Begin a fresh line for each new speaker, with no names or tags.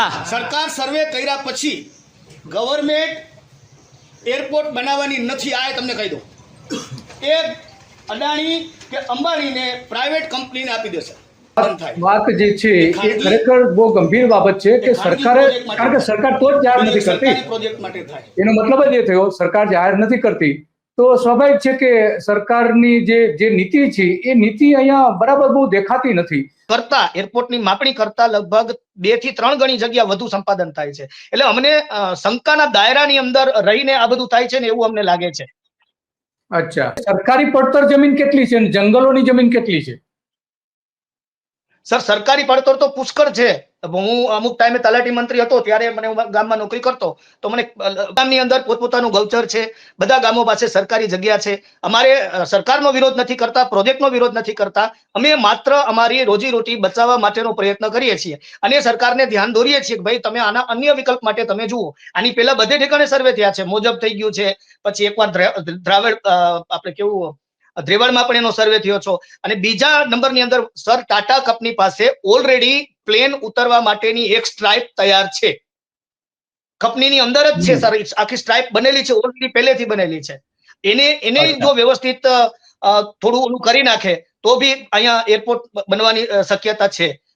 હા,
સરકાર સર્વે કર્યા પછી ગવર્મેન્ટ એરપોર્ટ બનાવવાની નથી. આ તમને કહી દઉં, એ અદાણી કે અંબાણીને પ્રાઇવેટ કંપનીને આપી દેશે. બંધ થાય.
વાત જે છે એ
ખાનગી-
ખરેખર બહુ ગંભીર બાબત છે કે
ખાનગી
સરકારે,
પ્રોજેક્ટ માટે
કારણ કે સરકાર તો જ જાહેર નથી
સરકારી
કરતી.
પ્રોજેક્ટ માટે થાય.
એનો મતલબ જ એ થયો, સરકાર જાહેર નથી કરતી તો સ્વાભાવિક છે કે સરકારની જે નીતિ છે એ નીતિ અહીંયા બરાબર બહુ દેખાતી નથી.
કરતા એરપોર્ટની માપણી કરતા લગભગ 2 થી 3 ગણી જગ્યા વધુ સંપાદન થાય છે. એટલે અમને શંકાના દાયરાની અંદર રહીને આ બધું થાય છે ને એવું અમને લાગે છે.
અચ્છા, સરકારી પડતર જમીન કેટલી છે અને જંગલોની જમીન કેટલી છે?
સર, સરકારી પડતર તો પુષ્કળ છે. હું અમુક ટાઈમે તલાટી મંત્રી હતો ત્યારે મને ગામમાં નોકરી કરતો તો મને ગામની અંદર પોતપોતાનું ગૌચર છે. બધા ગામો પાસે સરકારી જગ્યા છે. અમારે સરકારનો વિરોધ નથી કરતા, પ્રોજેક્ટનો વિરોધ નથી કરતા. અમે માત્ર અમારી રોજીરોટી બચાવવા માટેનો પ્રયત્ન કરીએ છીએ અને સરકારને ધ્યાન દોરીએ છીએ કે ભાઈ તમે આના અન્ય વિકલ્પ માટે તમે જુઓ. આની પહેલા બધે ઠેકાણે સર્વે થયા છે. મોજબ થઈ ગયું છે, પછી એકવાર દ્રાવડ આપણે કેવું દ્રેવડમાં પણ એનો સર્વે થયો છો. અને બીજા નંબરની અંદર સર ટાટા કંપની પાસે ઓલરેડી પ્લેન ઉતરવા માટેની એક સ્ટ્રાઇપ તૈયાર છે. કંપનીની અંદર જ છે સર, આખી સ્ટ્રાઇપ બનેલી છે, ઓલરેડી પહેલેથી બનેલી છે. એને જો વ્યવસ્થિત થોડું ઓલું કરી નાખે તો બી અહીંયા એરપોર્ટ બનવાની શક્યતા છે.